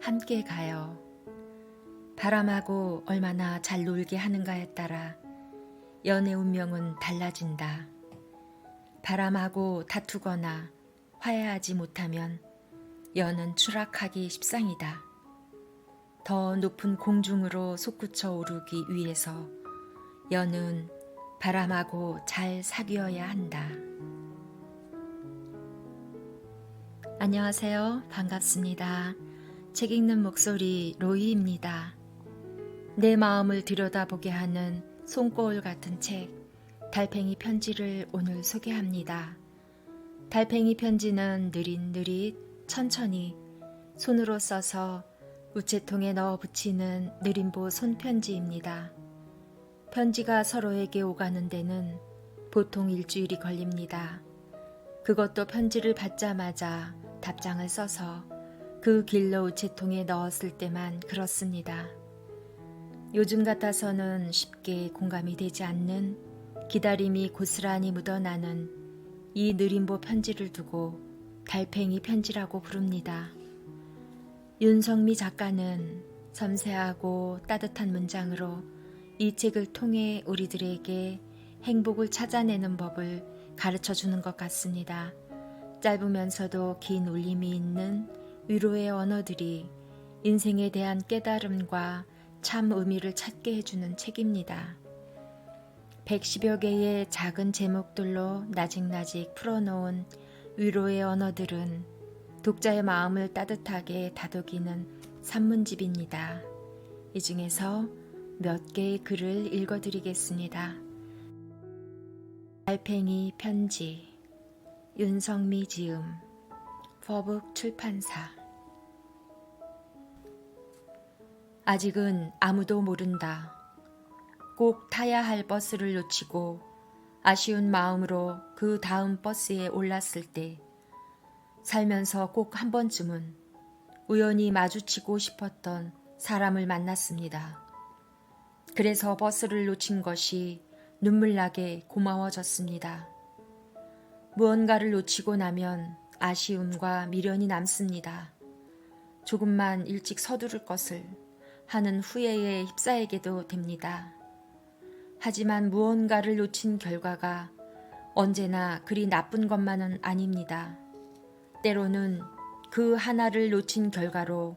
함께 가요. 바람하고 얼마나 잘 놀게 하는가에 따라 연의 운명은 달라진다. 바람하고 다투거나 화해하지 못하면 연은 추락하기 십상이다. 더 높은 공중으로 솟구쳐 오르기 위해서 연은 바람하고 잘 사귀어야 한다. 안녕하세요. 반갑습니다. 책 읽는 목소리 로이입니다. 내 마음을 들여다보게 하는 손거울 같은 책 달팽이 편지를 오늘 소개합니다. 달팽이 편지는 느릿느릿 천천히 손으로 써서 우체통에 넣어 붙이는 느림보 손편지입니다. 편지가 서로에게 오가는 데는 보통 일주일이 걸립니다. 그것도 편지를 받자마자 답장을 써서 그 길로 우체통에 넣었을 때만 그렇습니다. 요즘 같아서는 쉽게 공감이 되지 않는 기다림이 고스란히 묻어나는 이 느림보 편지를 두고 달팽이 편지라고 부릅니다. 윤성미 작가는 섬세하고 따뜻한 문장으로 이 책을 통해 우리들에게 행복을 찾아내는 법을 가르쳐 주는 것 같습니다. 짧으면서도 긴 울림이 있는 위로의 언어들이 인생에 대한 깨달음과 참 의미를 찾게 해주는 책입니다. 110여 개의 작은 제목들로 나직나직 풀어놓은 위로의 언어들은 독자의 마음을 따뜻하게 다독이는 산문집입니다. 이 중에서 몇 개의 글을 읽어드리겠습니다. 달팽이 편지, 윤성미 지음, 퍼북 출판사. 아직은 아무도 모른다. 꼭 타야 할 버스를 놓치고 아쉬운 마음으로 그 다음 버스에 올랐을 때 살면서 꼭 한 번쯤은 우연히 마주치고 싶었던 사람을 만났습니다. 그래서 버스를 놓친 것이 눈물나게 고마워졌습니다. 무언가를 놓치고 나면 아쉬움과 미련이 남습니다. 조금만 일찍 서두를 것을 하는 후회에 휩싸이게도 됩니다. 하지만 무언가를 놓친 결과가 언제나 그리 나쁜 것만은 아닙니다. 때로는 그 하나를 놓친 결과로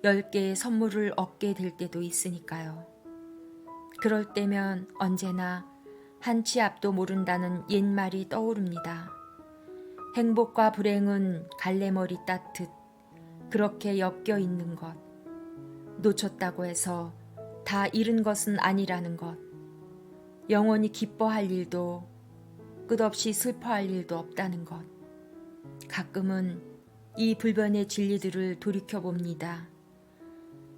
10개의 선물을 얻게 될 때도 있으니까요. 그럴 때면 언제나 한 치 앞도 모른다는 옛말이 떠오릅니다. 행복과 불행은 갈래머리 따듯 그렇게 엮여 있는 것. 놓쳤다고 해서 다 잃은 것은 아니라는 것. 영원히 기뻐할 일도 끝없이 슬퍼할 일도 없다는 것. 가끔은 이 불변의 진리들을 돌이켜봅니다.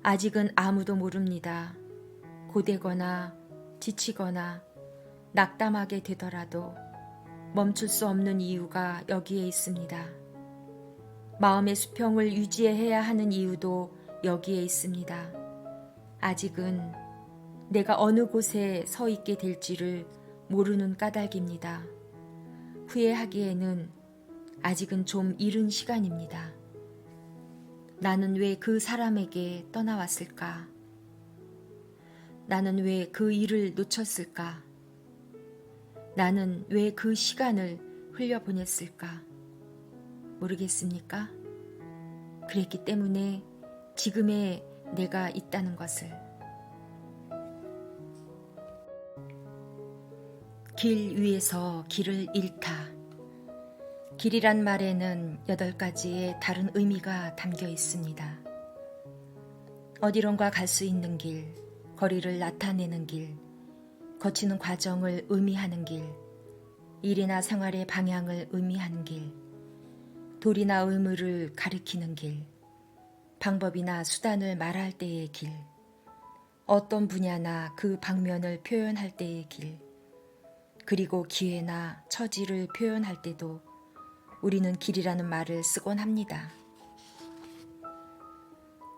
아직은 아무도 모릅니다. 고되거나 지치거나 낙담하게 되더라도 멈출 수 없는 이유가 여기에 있습니다. 마음의 수평을 유지해야 하는 이유도 여기에 있습니다. 아직은 내가 어느 곳에 서 있게 될지를 모르는 까닭입니다. 후회하기에는 아직은 좀 이른 시간입니다. 나는 왜 그 사람에게 떠나왔을까? 나는 왜 그 일을 놓쳤을까? 나는 왜 그 시간을 흘려보냈을까? 모르겠습니까? 그랬기 때문에 지금의 내가 있다는 것을. 길 위에서 길을 잃다. 길이란 말에는 8가지의 다른 의미가 담겨 있습니다. 어디론가 갈 수 있는 길, 거리를 나타내는 길, 거치는 과정을 의미하는 길, 일이나 생활의 방향을 의미하는 길, 도리나 의무를 가리키는 길, 방법이나 수단을 말할 때의 길, 어떤 분야나 그 방면을 표현할 때의 길, 그리고 기회나 처지를 표현할 때도 우리는 길이라는 말을 쓰곤 합니다.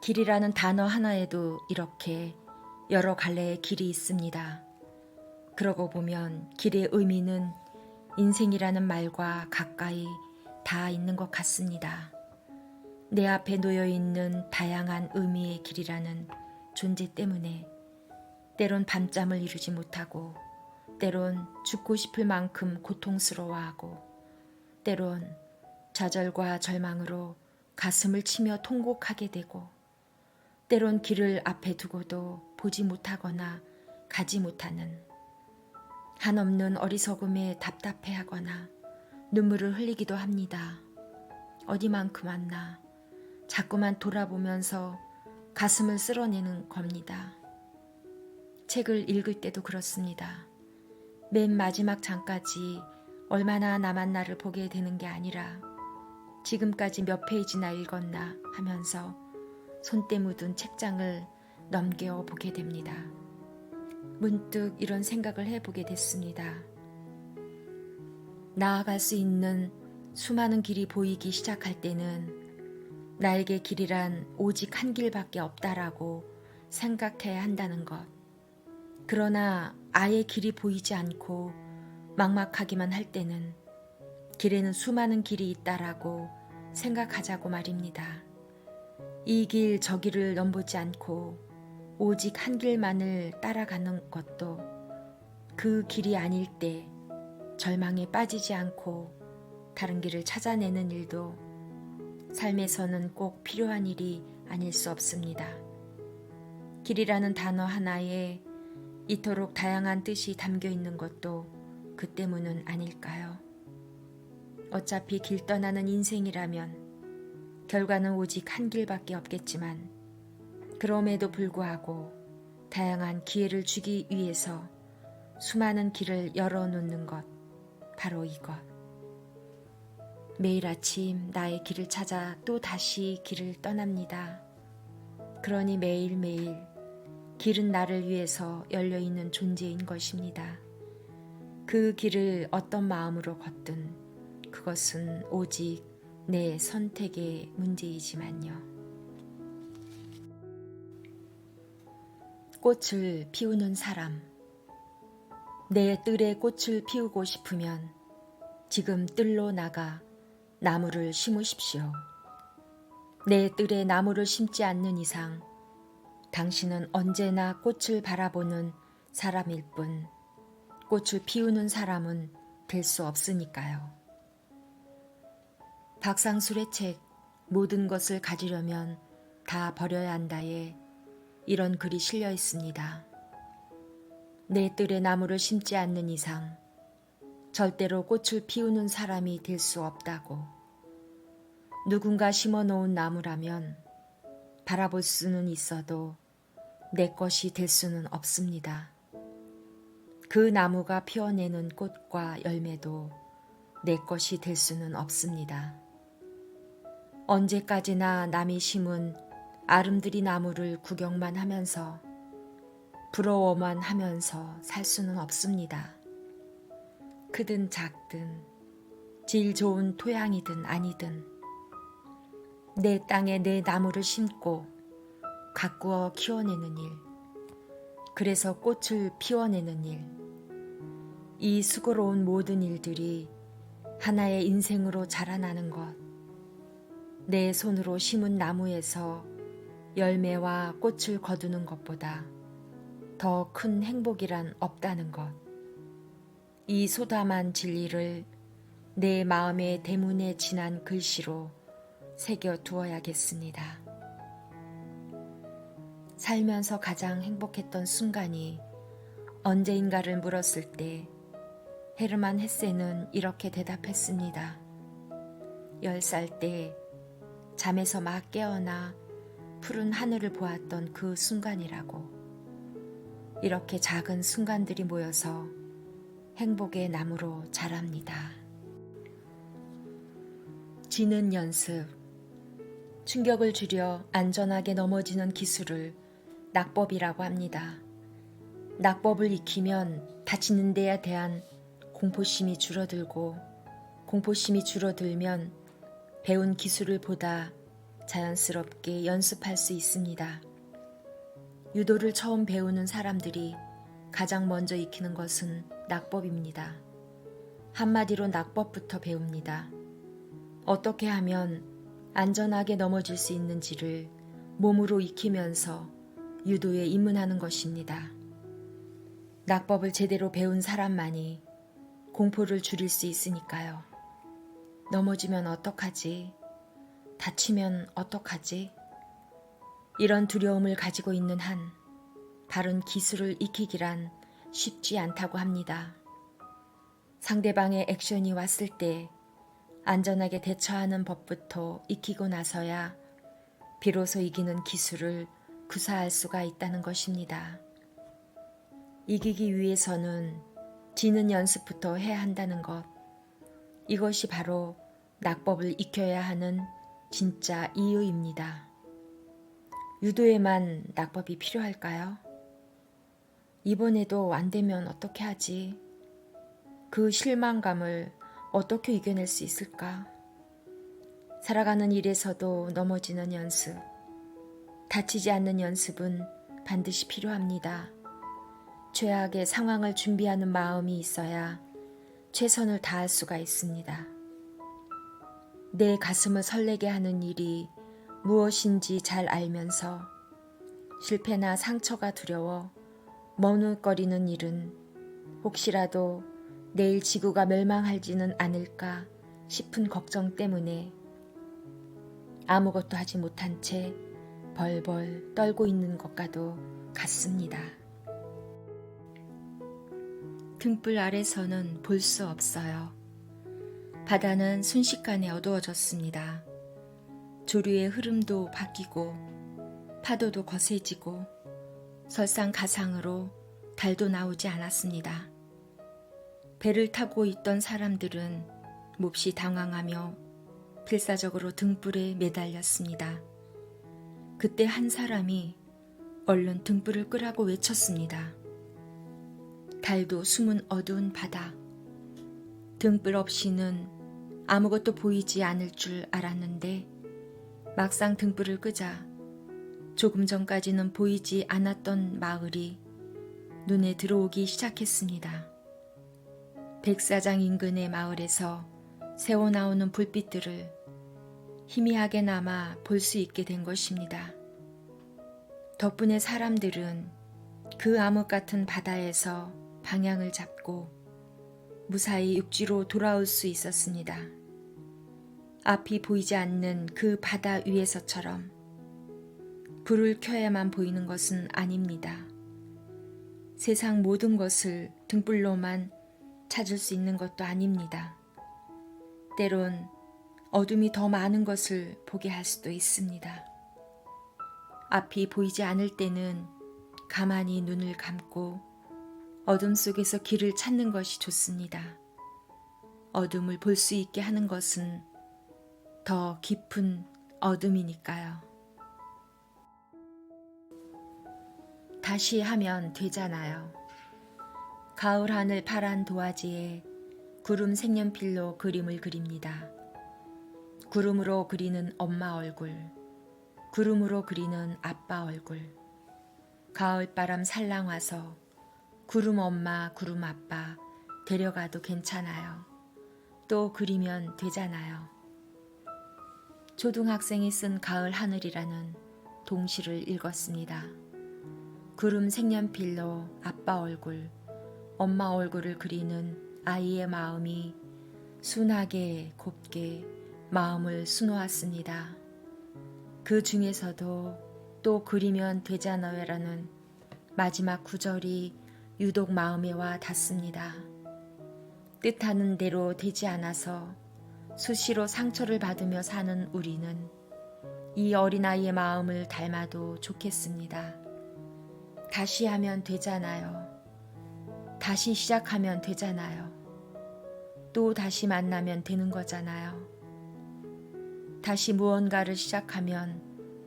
길이라는 단어 하나에도 이렇게 여러 갈래의 길이 있습니다. 그러고 보면 길의 의미는 인생이라는 말과 가까이 다 있는 것 같습니다. 내 앞에 놓여 있는 다양한 의미의 길이라는 존재 때문에 때론 밤잠을 이루지 못하고, 때론 죽고 싶을 만큼 고통스러워하고, 때론 좌절과 절망으로 가슴을 치며 통곡하게 되고, 때론 길을 앞에 두고도 보지 못하거나 가지 못하는, 한없는 어리석음에 답답해하거나 눈물을 흘리기도 합니다. 어디만큼 왔나 자꾸만 돌아보면서 가슴을 쓸어내는 겁니다. 책을 읽을 때도 그렇습니다. 맨 마지막 장까지 얼마나 남았나를 보게 되는 게 아니라 지금까지 몇 페이지나 읽었나 하면서 손때 묻은 책장을 넘겨보게 됩니다. 문득 이런 생각을 해보게 됐습니다. 나아갈 수 있는 수많은 길이 보이기 시작할 때는 나에게 길이란 오직 한 길밖에 없다라고 생각해야 한다는 것. 그러나 아예 길이 보이지 않고 막막하기만 할 때는 길에는 수많은 길이 있다라고 생각하자고 말입니다. 이 길 저 길을 넘보지 않고 오직 한 길만을 따라가는 것도, 그 길이 아닐 때 절망에 빠지지 않고 다른 길을 찾아내는 일도 삶에서는 꼭 필요한 일이 아닐 수 없습니다. 길이라는 단어 하나에 이토록 다양한 뜻이 담겨 있는 것도 그 때문은 아닐까요? 어차피 길 떠나는 인생이라면 결과는 오직 한 길밖에 없겠지만, 그럼에도 불구하고 다양한 기회를 주기 위해서 수많은 길을 열어놓는 것, 바로 이것. 매일 아침 나의 길을 찾아 또 다시 길을 떠납니다. 그러니 매일매일 길은 나를 위해서 열려있는 존재인 것입니다. 그 길을 어떤 마음으로 걷든 그것은 오직 내 선택의 문제이지만요. 꽃을 피우는 사람. 내 뜰에 꽃을 피우고 싶으면 지금 뜰로 나가 나무를 심으십시오. 내 뜰에 나무를 심지 않는 이상 당신은 언제나 꽃을 바라보는 사람일 뿐 꽃을 피우는 사람은 될 수 없으니까요. 박상술의 책 모든 것을 가지려면 다 버려야 한다에 이런 글이 실려 있습니다. 내 뜰에 나무를 심지 않는 이상 절대로 꽃을 피우는 사람이 될 수 없다고. 누군가 심어놓은 나무라면 바라볼 수는 있어도 내 것이 될 수는 없습니다. 그 나무가 피어내는 꽃과 열매도 내 것이 될 수는 없습니다. 언제까지나 남이 심은 아름드리 나무를 구경만 하면서 부러워만 하면서 살 수는 없습니다. 크든 작든 질 좋은 토양이든 아니든 내 땅에 내 나무를 심고 가꾸어 키워내는 일, 그래서 꽃을 피워내는 일, 이 수고로운 모든 일들이 하나의 인생으로 자라나는 것, 내 손으로 심은 나무에서 열매와 꽃을 거두는 것보다 더 큰 행복이란 없다는 것, 이 소담한 진리를 내 마음의 대문에 진한 글씨로 새겨 두어야겠습니다. 살면서 가장 행복했던 순간이 언제인가를 물었을 때 헤르만 헤세는 이렇게 대답했습니다. 10살 때 잠에서 막 깨어나 푸른 하늘을 보았던 그 순간이라고. 이렇게 작은 순간들이 모여서 행복의 나무로 자랍니다. 지는 연습. 충격을 줄여 안전하게 넘어지는 기술을 낙법이라고 합니다. 낙법을 익히면 다치는 데에 대한 공포심이 줄어들고, 공포심이 줄어들면 배운 기술을 보다 자연스럽게 연습할 수 있습니다. 유도를 처음 배우는 사람들이 가장 먼저 익히는 것은 낙법입니다. 한마디로 낙법부터 배웁니다. 어떻게 하면 안전하게 넘어질 수 있는지를 몸으로 익히면서 유도에 입문하는 것입니다. 낙법을 제대로 배운 사람만이 공포를 줄일 수 있으니까요. 넘어지면 어떡하지? 다치면 어떡하지? 이런 두려움을 가지고 있는 한 바른 기술을 익히기란 쉽지 않다고 합니다. 상대방의 액션이 왔을 때 안전하게 대처하는 법부터 익히고 나서야 비로소 이기는 기술을 구사할 수가 있다는 것입니다. 이기기 위해서는 지는 연습부터 해야 한다는 것, 이것이 바로 낙법을 익혀야 하는 진짜 이유입니다. 유도에만 낙법이 필요할까요? 이번에도 안 되면 어떻게 하지? 그 실망감을 어떻게 이겨낼 수 있을까? 살아가는 일에서도 넘어지는 연습, 다치지 않는 연습은 반드시 필요합니다. 최악의 상황을 준비하는 마음이 있어야 최선을 다할 수가 있습니다. 내 가슴을 설레게 하는 일이 무엇인지 잘 알면서 실패나 상처가 두려워 머뭇거리는 일은 혹시라도 내일 지구가 멸망하지는 않을까 싶은 걱정 때문에 아무것도 하지 못한 채 벌벌 떨고 있는 것과도 같습니다. 등불 아래서는 볼 수 없어요. 바다는 순식간에 어두워졌습니다. 조류의 흐름도 바뀌고 파도도 거세지고 설상가상으로 달도 나오지 않았습니다. 배를 타고 있던 사람들은 몹시 당황하며 필사적으로 등불에 매달렸습니다. 그때 한 사람이 얼른 등불을 끄라고 외쳤습니다. 달도 숨은 어두운 바다. 등불 없이는 아무것도 보이지 않을 줄 알았는데 막상 등불을 끄자 조금 전까지는 보이지 않았던 마을이 눈에 들어오기 시작했습니다. 백사장 인근의 마을에서 새어나오는 불빛들을 희미하게나마 볼 수 있게 된 것입니다. 덕분에 사람들은 그 암흑 같은 바다에서 방향을 잡고 무사히 육지로 돌아올 수 있었습니다. 앞이 보이지 않는 그 바다 위에서처럼 불을 켜야만 보이는 것은 아닙니다. 세상 모든 것을 등불로만 찾을 수 있는 것도 아닙니다. 때론 어둠이 더 많은 것을 보게 할 수도 있습니다. 앞이 보이지 않을 때는 가만히 눈을 감고 어둠 속에서 길을 찾는 것이 좋습니다. 어둠을 볼 수 있게 하는 것은 더 깊은 어둠이니까요. 다시 하면 되잖아요. 가을 하늘 파란 도화지에 구름 색연필로 그림을 그립니다. 구름으로 그리는 엄마 얼굴, 구름으로 그리는 아빠 얼굴. 가을바람 살랑 와서 구름 엄마, 구름 아빠 데려가도 괜찮아요. 또 그리면 되잖아요. 초등학생이 쓴 가을 하늘이라는 동시를 읽었습니다. 구름 색연필로 아빠 얼굴, 엄마 얼굴을 그리는 아이의 마음이 순하게 곱게 마음을 수놓았습니다. 그 중에서도 또 그리면 되잖아요라는 마지막 구절이 유독 마음에 와 닿습니다. 뜻하는 대로 되지 않아서 수시로 상처를 받으며 사는 우리는 이 어린아이의 마음을 닮아도 좋겠습니다. 다시 하면 되잖아요. 다시 시작하면 되잖아요. 또 다시 만나면 되는 거잖아요. 다시 무언가를 시작하면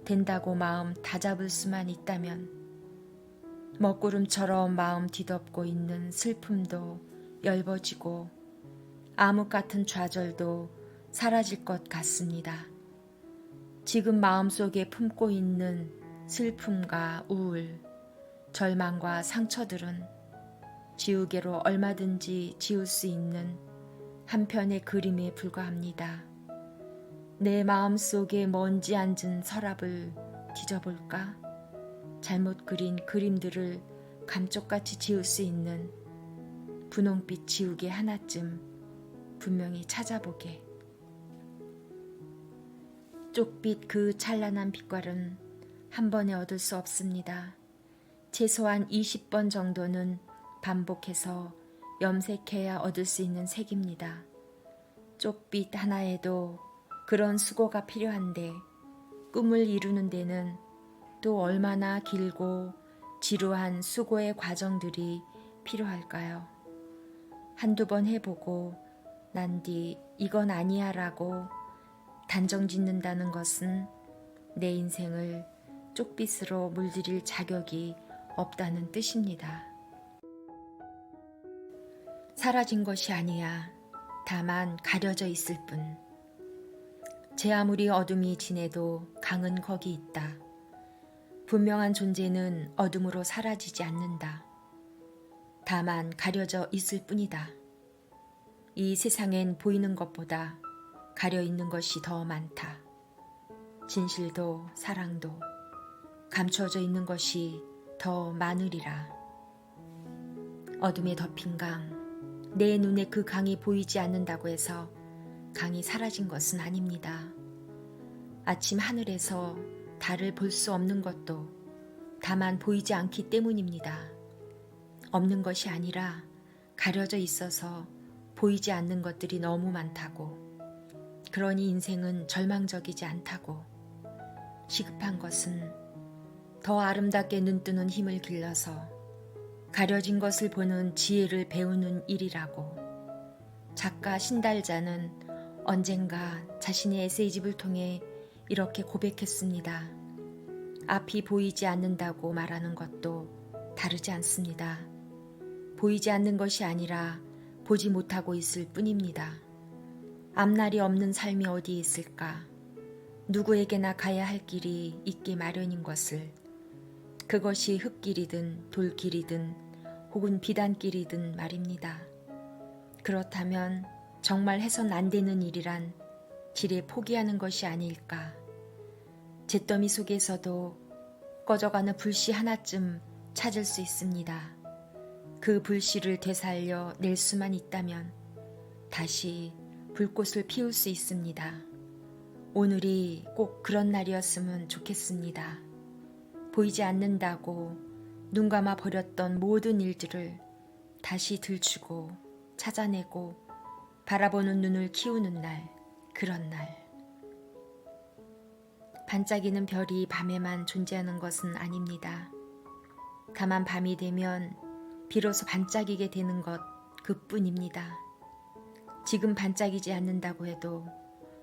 된다고 마음 다잡을 수만 있다면 먹구름처럼 마음 뒤덮고 있는 슬픔도 엷어지고 암흑 같은 좌절도 사라질 것 같습니다. 지금 마음속에 품고 있는 슬픔과 우울, 절망과 상처들은 지우개로 얼마든지 지울 수 있는 한 편의 그림에 불과합니다. 내 마음속에 먼지 앉은 서랍을 뒤져볼까? 잘못 그린 그림들을 감쪽같이 지울 수 있는 분홍빛 지우개 하나쯤 분명히 찾아보게. 쪽빛 그 찬란한 빛깔은 한 번에 얻을 수 없습니다. 최소한 20번 정도는 반복해서 염색해야 얻을 수 있는 색입니다. 쪽빛 하나에도 그런 수고가 필요한데 꿈을 이루는 데는 또 얼마나 길고 지루한 수고의 과정들이 필요할까요? 한두 번 해보고 난 뒤 이건 아니야 라고 단정 짓는다는 것은 내 인생을 쪽빛으로 물들일 자격이 없다는 뜻입니다. 사라진 것이 아니야. 다만 가려져 있을 뿐. 제 아무리 어둠이 지내도 강은 거기 있다. 분명한 존재는 어둠으로 사라지지 않는다. 다만 가려져 있을 뿐이다. 이 세상엔 보이는 것보다 가려 있는 것이 더 많다. 진실도 사랑도 감추어져 있는 것이 더 많으리라. 어둠에 덮인 강, 내 눈에 그 강이 보이지 않는다고 해서 강이 사라진 것은 아닙니다. 아침 하늘에서 달을 볼 수 없는 것도 다만 보이지 않기 때문입니다. 없는 것이 아니라 가려져 있어서 보이지 않는 것들이 너무 많다고. 그러니 인생은 절망적이지 않다고. 시급한 것은 더 아름답게 눈뜨는 힘을 길러서 가려진 것을 보는 지혜를 배우는 일이라고. 작가 신달자는 언젠가 자신의 에세이집을 통해 이렇게 고백했습니다. 앞이 보이지 않는다고 말하는 것도 다르지 않습니다. 보이지 않는 것이 아니라 보지 못하고 있을 뿐입니다. 앞날이 없는 삶이 어디 있을까? 누구에게나 가야 할 길이 있기 마련인 것을, 그것이 흙길이든 돌길이든 혹은 비단길이든 말입니다. 그렇다면 정말 해선 안 되는 일이란 지레 포기하는 것이 아닐까. 잿더미 속에서도 꺼져가는 불씨 하나쯤 찾을 수 있습니다. 그 불씨를 되살려 낼 수만 있다면 다시 불꽃을 피울 수 있습니다. 오늘이 꼭 그런 날이었으면 좋겠습니다. 보이지 않는다고 눈 감아 버렸던 모든 일들을 다시 들추고 찾아내고 바라보는 눈을 키우는 날, 그런 날. 반짝이는 별이 밤에만 존재하는 것은 아닙니다. 다만 밤이 되면 비로소 반짝이게 되는 것 그뿐입니다. 지금 반짝이지 않는다고 해도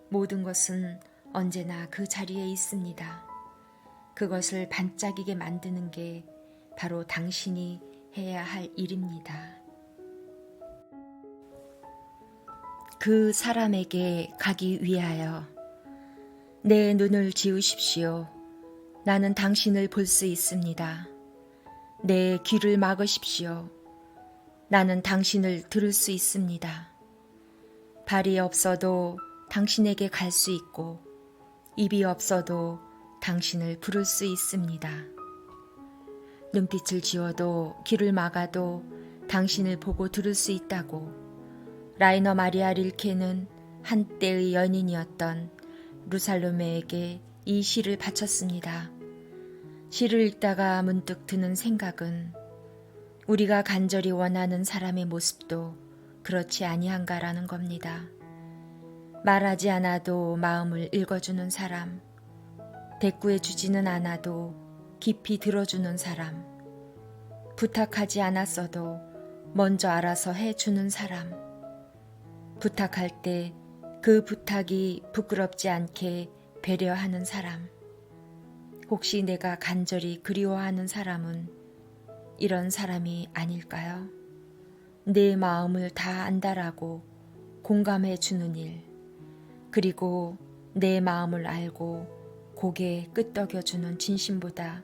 모든 것은 언제나 그 자리에 있습니다. 그것을 반짝이게 만드는 게 바로 당신이 해야 할 일입니다. 그 사람에게 가기 위하여 내 눈을 지우십시오. 나는 당신을 볼 수 있습니다. 내 귀를 막으십시오. 나는 당신을 들을 수 있습니다. 발이 없어도 당신에게 갈 수 있고 입이 없어도 당신을 부를 수 있습니다. 눈빛을 지워도 귀를 막아도 당신을 보고 들을 수 있다고 라이너 마리아 릴케는 한때의 연인이었던 루살로메에게 이 시를 바쳤습니다. 시를 읽다가 문득 드는 생각은 우리가 간절히 원하는 사람의 모습도 그렇지 아니한가라는 겁니다. 말하지 않아도 마음을 읽어주는 사람, 대꾸해주지는 않아도 깊이 들어주는 사람, 부탁하지 않았어도 먼저 알아서 해주는 사람, 부탁할 때 그 부탁이 부끄럽지 않게 배려하는 사람, 혹시 내가 간절히 그리워하는 사람은 이런 사람이 아닐까요? 내 마음을 다 안다라고 공감해 주는 일, 그리고 내 마음을 알고 고개 끄덕여 주는 진심보다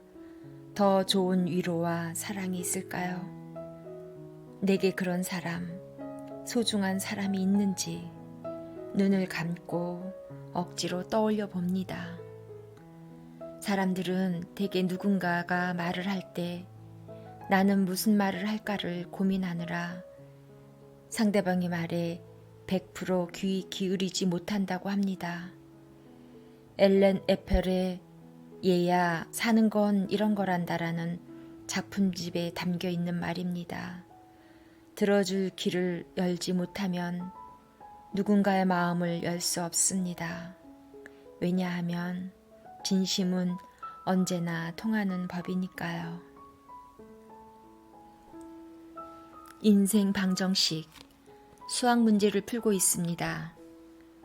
더 좋은 위로와 사랑이 있을까요? 내게 그런 사람, 소중한 사람이 있는지 눈을 감고 억지로 떠올려 봅니다. 사람들은 대개 누군가가 말을 할 때 나는 무슨 말을 할까를 고민하느라 상대방의 말에 100% 귀 기울이지 못한다고 합니다. 엘렌 에펠의 얘야 사는 건 이런 거란다라는 작품집에 담겨 있는 말입니다. 들어줄 귀를 열지 못하면 누군가의 마음을 열 수 없습니다. 왜냐하면 진심은 언제나 통하는 법이니까요. 인생 방정식. 수학 문제를 풀고 있습니다.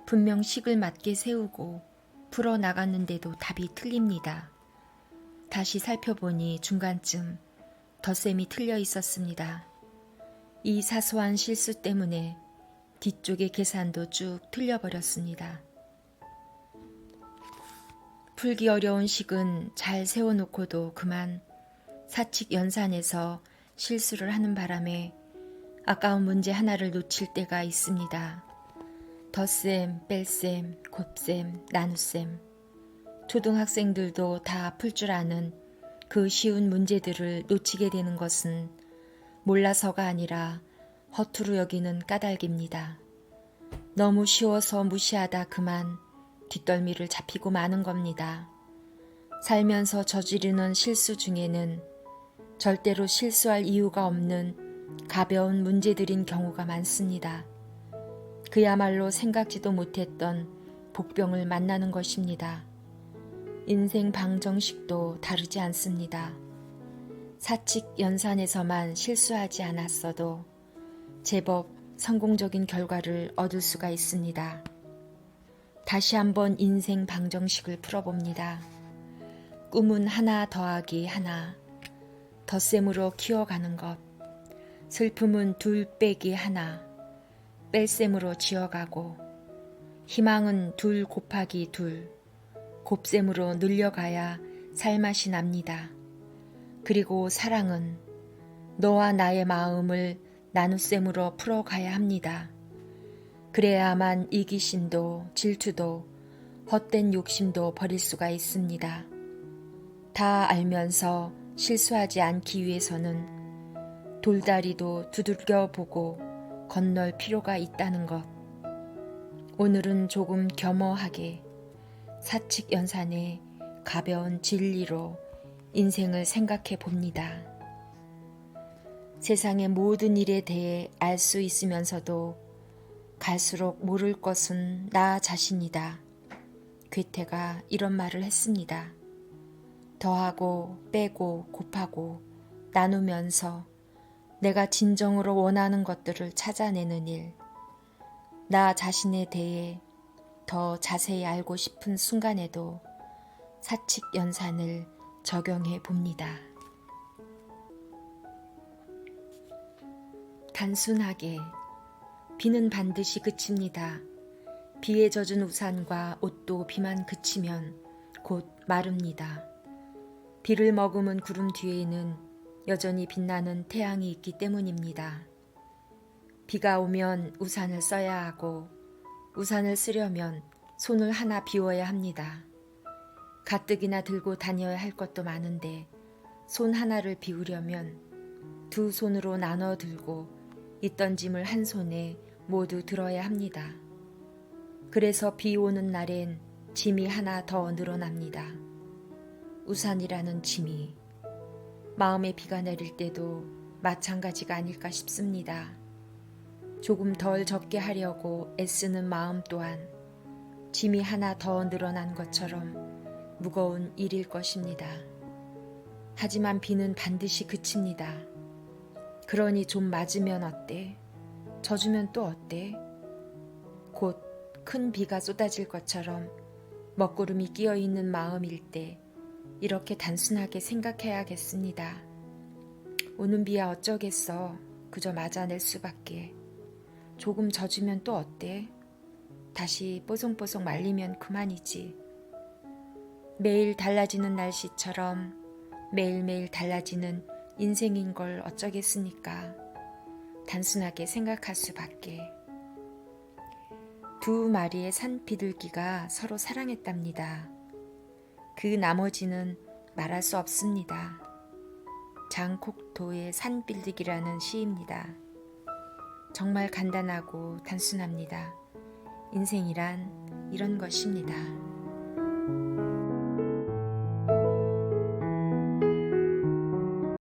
분명 식을 맞게 세우고 풀어 나갔는데도 답이 틀립니다. 다시 살펴보니 중간쯤 덧셈이 틀려 있었습니다. 이 사소한 실수 때문에 뒤쪽의 계산도 쭉 틀려버렸습니다. 풀기 어려운 식은 잘 세워놓고도 그만 사칙 연산에서 실수를 하는 바람에 아까운 문제 하나를 놓칠 때가 있습니다. 덧셈, 뺄셈, 곱셈, 나눗셈. 초등학생들도 다 풀 줄 아는 그 쉬운 문제들을 놓치게 되는 것은 몰라서가 아니라 허투루 여기는 까닭입니다. 너무 쉬워서 무시하다 그만 뒷덜미를 잡히고 마는 겁니다. 살면서 저지르는 실수 중에는 절대로 실수할 이유가 없는 가벼운 문제들인 경우가 많습니다. 그야말로 생각지도 못했던 복병을 만나는 것입니다. 인생 방정식도 다르지 않습니다. 사칙 연산에서만 실수하지 않았어도 제법 성공적인 결과를 얻을 수가 있습니다. 다시 한번 인생 방정식을 풀어봅니다. 꿈은 하나 더하기 하나, 덧셈으로 키워가는 것. 슬픔은 둘 빼기 하나, 뺄셈으로 지어가고, 희망은 둘 곱하기 둘, 곱셈으로 늘려가야 살맛이 납니다. 그리고 사랑은 너와 나의 마음을 나눗셈으로 풀어가야 합니다. 그래야만 이기심도 질투도 헛된 욕심도 버릴 수가 있습니다. 다 알면서 실수하지 않기 위해서는 돌다리도 두들겨보고 건널 필요가 있다는 것. 오늘은 조금 겸허하게 사칙 연산의 가벼운 진리로 인생을 생각해 봅니다. 세상의 모든 일에 대해 알 수 있으면서도 갈수록 모를 것은 나 자신이다. 괴테가 이런 말을 했습니다. 더하고 빼고 곱하고 나누면서 내가 진정으로 원하는 것들을 찾아내는 일, 나 자신에 대해 더 자세히 알고 싶은 순간에도 사칙 연산을 적용해 봅니다. 단순하게 비는 반드시 그칩니다. 비에 젖은 우산과 옷도 비만 그치면 곧 마릅니다. 비를 머금은 구름 뒤에는 여전히 빛나는 태양이 있기 때문입니다. 비가 오면 우산을 써야 하고 우산을 쓰려면 손을 하나 비워야 합니다. 가뜩이나 들고 다녀야 할 것도 많은데 손 하나를 비우려면 두 손으로 나눠 들고 있던 짐을 한 손에 모두 들어야 합니다. 그래서 비 오는 날엔 짐이 하나 더 늘어납니다. 우산이라는 짐이 마음에 비가 내릴 때도 마찬가지가 아닐까 싶습니다. 조금 덜 적게 하려고 애쓰는 마음 또한 짐이 하나 더 늘어난 것처럼 무거운 일일 것입니다. 하지만 비는 반드시 그칩니다. 그러니 좀 맞으면 어때? 젖으면 또 어때? 곧 큰 비가 쏟아질 것처럼 먹구름이 끼어있는 마음일 때 이렇게 단순하게 생각해야겠습니다. 오는 비야 어쩌겠어. 그저 맞아낼 수밖에. 조금 젖으면 또 어때? 다시 뽀송뽀송 말리면 그만이지. 매일 달라지는 날씨처럼 매일매일 달라지는 인생인 걸 어쩌겠습니까? 단순하게 생각할 수밖에. 두 마리의 산 비둘기가 서로 사랑했답니다. 그 나머지는 말할 수 없습니다. 장콕도의 산비둘기라는 시입니다. 정말 간단하고 단순합니다. 인생이란 이런 것입니다.